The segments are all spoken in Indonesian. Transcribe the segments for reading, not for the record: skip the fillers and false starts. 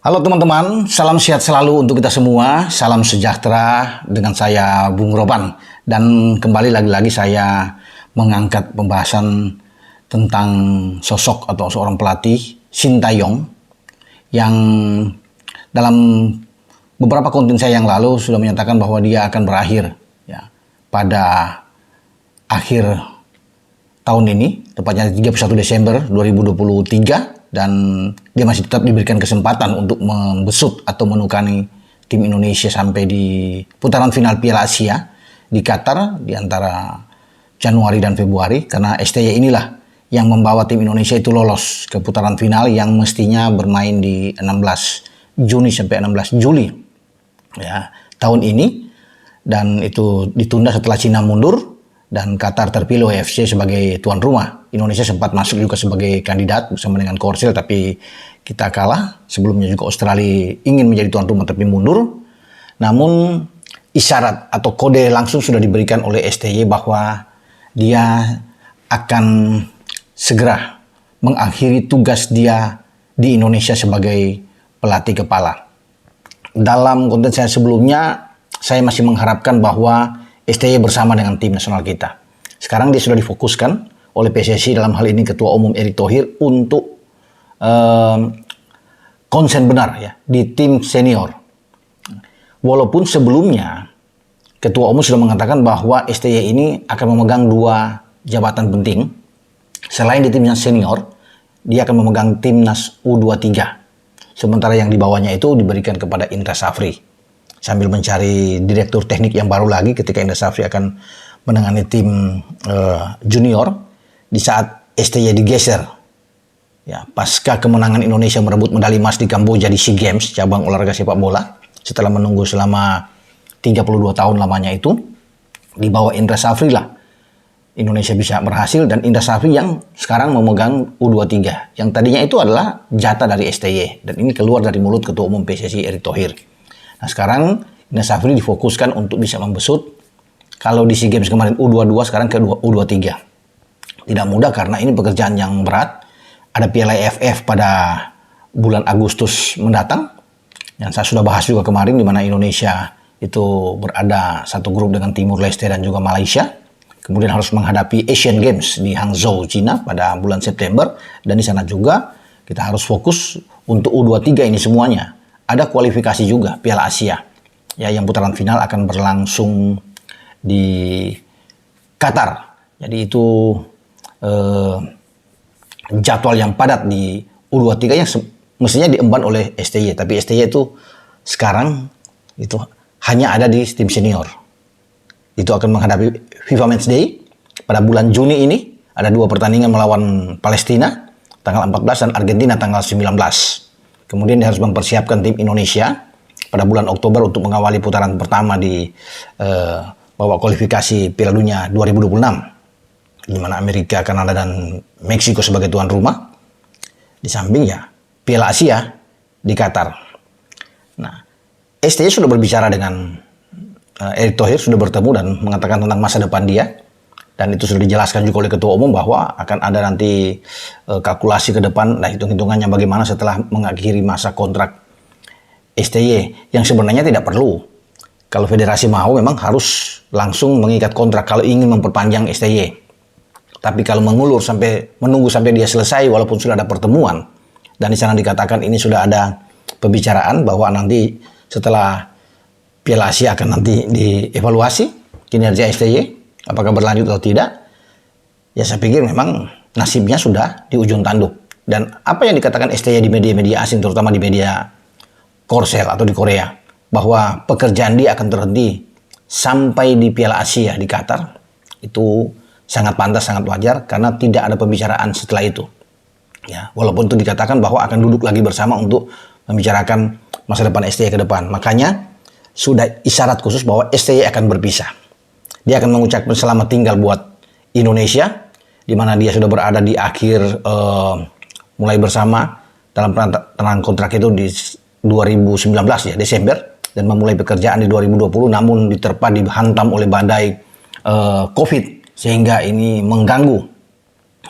Halo teman-teman, salam sehat selalu untuk kita semua, salam sejahtera dengan saya Bung Roban. Dan kembali lagi-lagi saya mengangkat pembahasan tentang sosok atau seorang pelatih Shin Tae-yong yang dalam beberapa konten saya yang lalu sudah menyatakan bahwa dia akan berakhir ya, pada akhir tahun ini, tepatnya 31 Desember 2023. Dan dia masih tetap diberikan kesempatan untuk membesut atau menukani tim Indonesia sampai di putaran final Piala Asia di Qatar di antara Januari dan Februari, karena STY inilah yang membawa tim Indonesia itu lolos ke putaran final yang mestinya bermain di 16 Juni sampai 16 Juli ya, tahun ini, dan itu ditunda setelah Cina mundur dan Qatar terpilih AFC sebagai tuan rumah. Indonesia sempat masuk juga sebagai kandidat bersama dengan Korsel, tapi kita kalah. Sebelumnya juga Australia ingin menjadi tuan rumah tapi mundur. Namun isyarat atau kode langsung sudah diberikan oleh STY bahwa dia akan segera mengakhiri tugas dia di Indonesia sebagai pelatih kepala. Dalam konten saya sebelumnya, saya masih mengharapkan bahwa STY bersama dengan tim nasional kita. Sekarang dia sudah difokuskan oleh PSSI, dalam hal ini Ketua Umum Erick Thohir, untuk konsen benar ya di tim senior. Walaupun sebelumnya Ketua Umum sudah mengatakan bahwa STY ini akan memegang dua jabatan penting. Selain di timnas senior, dia akan memegang timnas U23. Sementara yang di bawahnya itu diberikan kepada Indra Safri. Sambil mencari direktur teknik yang baru lagi ketika Indra Safri akan menangani tim junior di saat STY digeser. Ya, pasca kemenangan Indonesia merebut medali emas di Kamboja di SEA Games cabang olahraga sepak bola, setelah menunggu selama 32 tahun lamanya itu, di bawah Indra Safri lah Indonesia bisa berhasil, dan Indra Safri yang sekarang memegang U23 yang tadinya itu adalah jatah dari STY, dan ini keluar dari mulut Ketua Umum PSSI Erick Thohir. Nah sekarang Indra Safri difokuskan untuk bisa membesut. Kalau di SEA Games kemarin U22, sekarang ke U23. Tidak mudah karena ini pekerjaan yang berat. Ada Piala AFF pada bulan Agustus mendatang, yang saya sudah bahas juga kemarin, di mana Indonesia itu berada satu grup dengan Timur Leste dan juga Malaysia. Kemudian harus menghadapi Asian Games di Hangzhou, Cina pada bulan September. Dan di sana juga kita harus fokus untuk U23 ini semuanya. Ada kualifikasi juga Piala Asia ya, yang putaran final akan berlangsung di Qatar. Jadi itu jadwal yang padat di U23 yang mestinya diemban oleh STY, tapi STY itu sekarang itu hanya ada di tim senior. Itu akan menghadapi FIFA Matchday pada bulan Juni ini. Ada dua pertandingan melawan Palestina tanggal 14 dan Argentina tanggal 19. Kemudian dia harus mempersiapkan tim Indonesia pada bulan Oktober untuk mengawali putaran pertama di babak kualifikasi Piala Dunia 2026, di mana Amerika, Kanada, dan Meksiko sebagai tuan rumah. Di samping ya Piala Asia di Qatar. Nah, STY sudah berbicara dengan Erick Thohir, sudah bertemu dan mengatakan tentang masa depan dia. Dan itu sudah dijelaskan juga oleh Ketua Umum bahwa akan ada nanti kalkulasi ke depan, nah hitung-hitungannya bagaimana setelah mengakhiri masa kontrak STY, yang sebenarnya tidak perlu. Kalau federasi mau memang harus langsung mengikat kontrak kalau ingin memperpanjang STY. Tapi kalau menunggu sampai dia selesai, walaupun sudah ada pertemuan, dan di sana dikatakan ini sudah ada pembicaraan bahwa nanti setelah Piala Asia akan nanti dievaluasi kinerja STY, apakah berlanjut atau tidak, ya saya pikir memang nasibnya sudah di ujung tanduk. Dan apa yang dikatakan STY di media-media asing, terutama di media Korsel atau di Korea, bahwa pekerjaan dia akan terhenti sampai di Piala Asia di Qatar, itu sangat pantas, sangat wajar, karena tidak ada pembicaraan setelah itu. Ya, walaupun itu dikatakan bahwa akan duduk lagi bersama untuk membicarakan masa depan STY ke depan. Makanya sudah isyarat khusus bahwa STY akan berpisah. Dia akan mengucapkan selamat tinggal buat Indonesia, di mana dia sudah berada di akhir mulai bersama dalam penandatanganan kontrak itu di 2019 ya, Desember, dan memulai pekerjaan di 2020, namun dihantam oleh badai COVID, sehingga ini mengganggu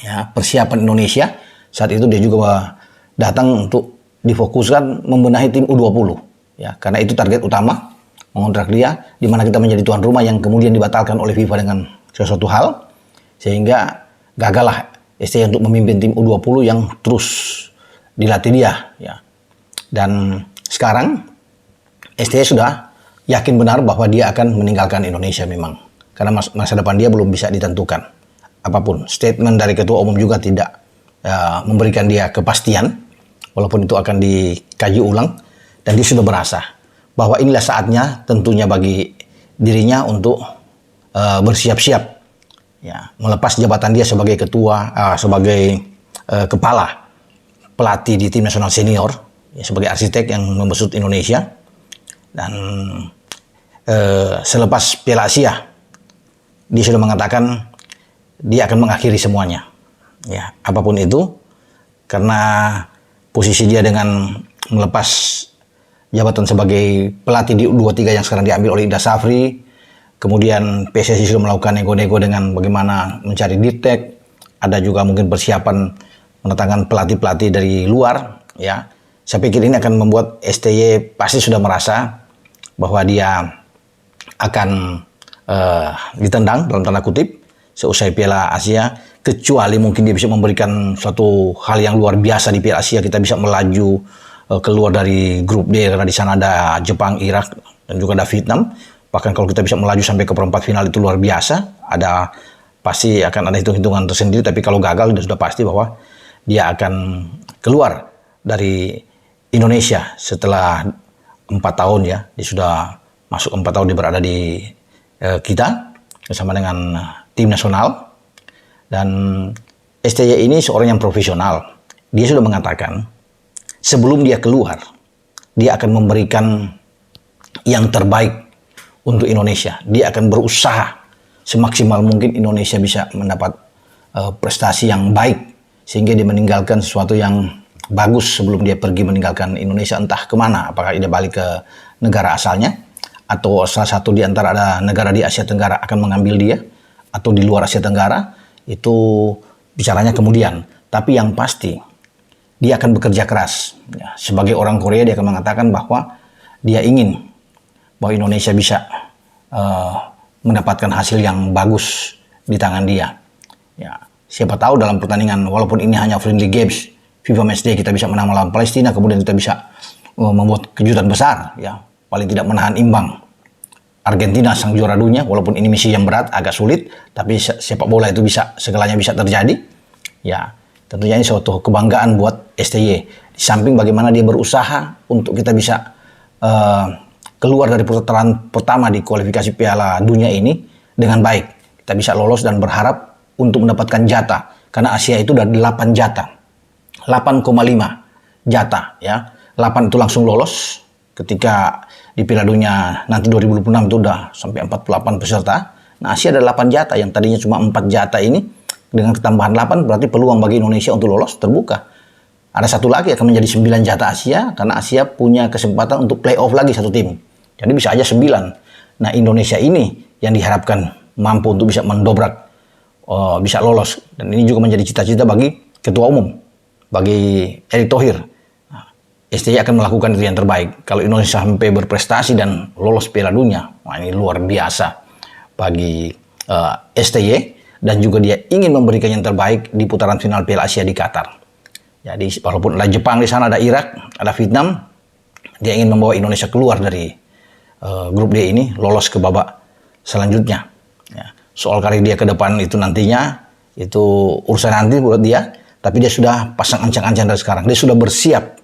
ya persiapan Indonesia. Saat itu dia juga datang untuk difokuskan membenahi tim U20 ya, karena itu target utama mengontrak dia, di mana kita menjadi tuan rumah yang kemudian dibatalkan oleh FIFA dengan sesuatu hal, sehingga gagallah STY untuk memimpin tim U20 yang terus dilatih dia ya. Dan sekarang STY sudah yakin benar bahwa dia akan meninggalkan Indonesia memang, karena masa depan dia belum bisa ditentukan. Apapun statement dari ketua umum juga tidak memberikan dia kepastian, walaupun itu akan dikaji ulang, dan dia sudah berasa bahwa inilah saatnya tentunya bagi dirinya untuk bersiap-siap ya, melepas jabatan dia sebagai ketua, sebagai kepala pelatih di tim nasional senior ya, sebagai arsitek yang membesut Indonesia. Dan selepas Piala Asia dia sudah mengatakan dia akan mengakhiri semuanya ya, apapun itu, karena posisi dia dengan melepas jabatan sebagai pelatih di U23 yang sekarang diambil oleh Indra Safri, kemudian PSSI sudah melakukan nego-nego dengan bagaimana mencari Dirtek, ada juga mungkin persiapan mendatangkan pelatih-pelatih dari luar ya. Saya pikir ini akan membuat STY pasti sudah merasa bahwa dia akan ditendang dalam tanda kutip seusai Piala Asia, kecuali mungkin dia bisa memberikan suatu hal yang luar biasa di Piala Asia, kita bisa melaju keluar dari grup D, karena di sana ada Jepang, Irak, dan juga ada Vietnam. Bahkan kalau kita bisa melaju sampai ke perempat final itu luar biasa. Pasti akan ada hitung-hitungan tersendiri, tapi kalau gagal sudah pasti bahwa dia akan keluar dari Indonesia setelah 4 tahun ya. Dia sudah masuk 4 tahun dia berada di kita bersama dengan tim nasional. Dan STY ini seorang yang profesional. Dia sudah mengatakan sebelum dia keluar, dia akan memberikan yang terbaik untuk Indonesia. Dia akan berusaha semaksimal mungkin Indonesia bisa mendapat prestasi yang baik, sehingga dia meninggalkan sesuatu yang bagus sebelum dia pergi meninggalkan Indonesia, entah kemana. Apakah dia balik ke negara asalnya, atau salah satu di antara ada negara di Asia Tenggara akan mengambil dia, atau di luar Asia Tenggara, itu bicaranya kemudian. Tapi yang pasti, dia akan bekerja keras. Ya, sebagai orang Korea, dia akan mengatakan bahwa dia ingin bahwa Indonesia bisa mendapatkan hasil yang bagus di tangan dia. Ya, siapa tahu dalam pertandingan, walaupun ini hanya friendly games, FIFA Matchday, kita bisa menang melawan Palestina, kemudian kita bisa membuat kejutan besar. Ya, paling tidak menahan imbang Argentina, sang juara dunia. Walaupun ini misi yang berat, agak sulit, tapi sepak bola itu bisa, segalanya bisa terjadi. Ya, tentunya ini suatu kebanggaan buat STY. Di samping bagaimana dia berusaha untuk kita bisa keluar dari putaran pertama di kualifikasi Piala Dunia ini dengan baik. Kita bisa lolos dan berharap untuk mendapatkan jatah. Karena Asia itu udah 8 jatah. 8,5 jatah ya. 8 itu langsung lolos. Ketika di Piala Dunia nanti 2026 itu udah sampai 48 peserta. Nah, Asia ada 8 jatah, yang tadinya cuma 4 jatah ini dengan ketambahan 8 berarti peluang bagi Indonesia untuk lolos terbuka. Ada satu lagi akan menjadi 9 jatah Asia, karena Asia punya kesempatan untuk play-off lagi satu tim. Jadi bisa aja 9. Nah, Indonesia ini yang diharapkan mampu untuk bisa mendobrak, bisa lolos. Dan ini juga menjadi cita-cita bagi ketua umum, bagi Erick Thohir. STY akan melakukan itu yang terbaik. Kalau Indonesia sampai berprestasi dan lolos Piala Dunia, wah ini luar biasa bagi STY, dan juga dia ingin memberikan yang terbaik di putaran final Piala Asia di Qatar. Jadi walaupun ada Jepang di sana, ada Irak, ada Vietnam, dia ingin membawa Indonesia keluar dari grup D ini, lolos ke babak selanjutnya. Ya. Soal karir dia ke depan itu nantinya, itu urusan nanti buat dia, tapi dia sudah pasang ancang-ancang dari sekarang. Dia sudah bersiap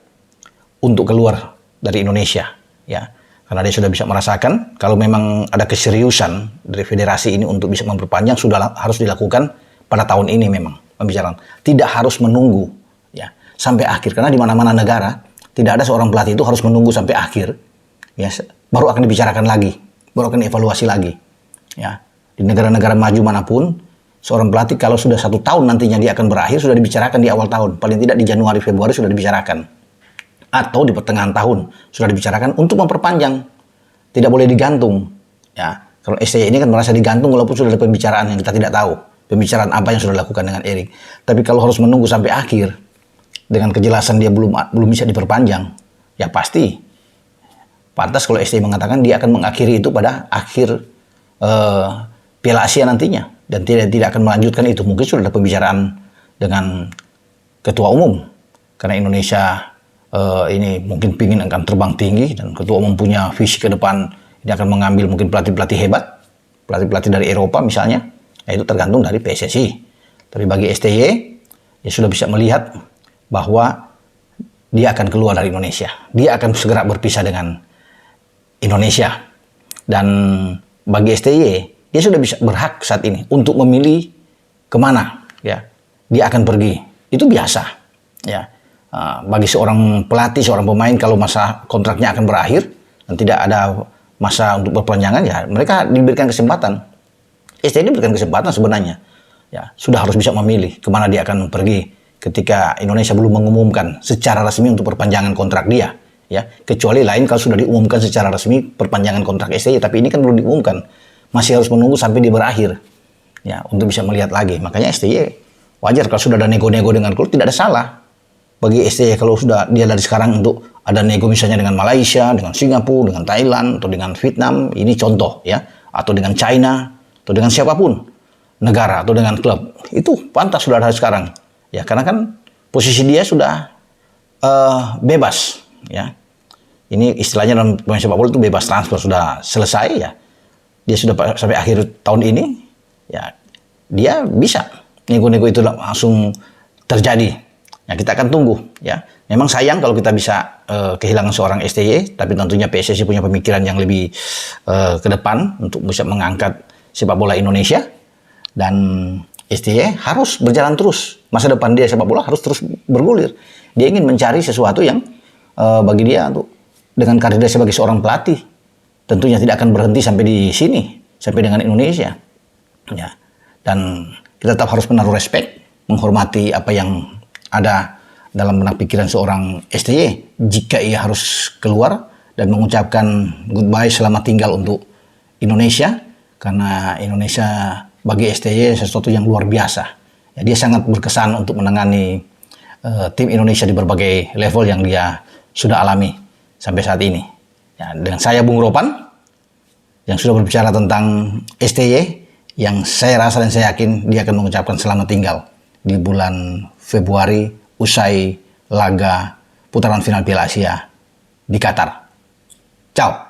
untuk keluar dari Indonesia, ya, karena dia sudah bisa merasakan kalau memang ada keseriusan dari federasi ini untuk bisa memperpanjang, sudah harus dilakukan pada tahun ini. Memang pembicaraan tidak harus menunggu ya sampai akhir, karena di mana-mana negara tidak ada seorang pelatih itu harus menunggu sampai akhir, ya, baru akan dibicarakan lagi, baru akan dievaluasi lagi, ya. Di negara-negara maju manapun, seorang pelatih kalau sudah 1 tahun nantinya dia akan berakhir, sudah dibicarakan di awal tahun, paling tidak di Januari Februari sudah dibicarakan. Atau di pertengahan tahun sudah dibicarakan untuk memperpanjang, tidak boleh digantung ya. Kalau STY ini kan merasa digantung walaupun sudah ada pembicaraan yang kita tidak tahu pembicaraan apa yang sudah dilakukan dengan Erick. Tapi kalau harus menunggu sampai akhir, dengan kejelasan dia belum bisa diperpanjang, ya pasti pantas kalau STY mengatakan dia akan mengakhiri itu pada akhir Piala Asia nantinya dan tidak akan melanjutkan itu. Mungkin sudah ada pembicaraan dengan ketua umum karena Indonesia ini mungkin pingin akan terbang tinggi dan ketua umum punya visi ke depan, ini akan mengambil mungkin pelatih-pelatih hebat, pelatih-pelatih dari Eropa misalnya. Ya, itu tergantung dari PSSI. Tapi bagi STY, dia sudah bisa melihat bahwa dia akan keluar dari Indonesia. Dia akan segera berpisah dengan Indonesia. Dan bagi STY, dia sudah bisa berhak saat ini untuk memilih kemana ya dia akan pergi. Itu biasa. Ya. Bagi seorang pelatih, seorang pemain, kalau masa kontraknya akan berakhir dan tidak ada masa untuk perpanjangan, ya mereka diberikan kesempatan. STY diberikan kesempatan sebenarnya. Ya, sudah harus bisa memilih kemana dia akan pergi ketika Indonesia belum mengumumkan secara resmi untuk perpanjangan kontrak dia. Ya, kecuali lain kalau sudah diumumkan secara resmi perpanjangan kontrak STY, tapi ini kan belum diumumkan, masih harus menunggu sampai dia berakhir, ya, untuk bisa melihat lagi. Makanya STY wajar kalau sudah ada nego-nego dengan klub, tidak ada salah bagi STY kalau sudah dia dari sekarang untuk ada nego misalnya dengan Malaysia, dengan Singapura, dengan Thailand, atau dengan Vietnam, ini contoh ya, atau dengan China, atau dengan siapapun negara atau dengan klub, itu pantas sudah dari sekarang, ya, karena kan posisi dia sudah bebas. Ya, ini istilahnya dalam pemain sepak bola itu bebas transfer, sudah selesai ya. Dia sudah sampai akhir tahun ini, ya dia bisa nego-nego itu langsung terjadi. Ya, kita akan tunggu ya. Memang sayang kalau kita bisa kehilangan seorang STY, tapi tentunya PSSI punya pemikiran yang lebih ke depan untuk bisa mengangkat sepak bola Indonesia, dan STY harus berjalan terus. Masa depan dia sepak bola harus terus bergulir. Dia ingin mencari sesuatu yang bagi dia untuk dengan karir dia sebagai seorang pelatih tentunya tidak akan berhenti sampai di sini, sampai dengan Indonesia. Ya. Dan kita tetap harus menaruh respect, menghormati apa yang ada dalam benak pikiran seorang STY jika ia harus keluar dan mengucapkan goodbye, selamat tinggal untuk Indonesia, karena Indonesia bagi STY sesuatu yang luar biasa. Ya, dia sangat berkesan untuk menangani tim Indonesia di berbagai level yang dia sudah alami sampai saat ini. Ya, dengan saya Bung Ropan yang sudah berbicara tentang STY, yang saya rasa dan saya yakin dia akan mengucapkan selamat tinggal di bulan Februari usai laga putaran final Piala Asia di Qatar. Ciao.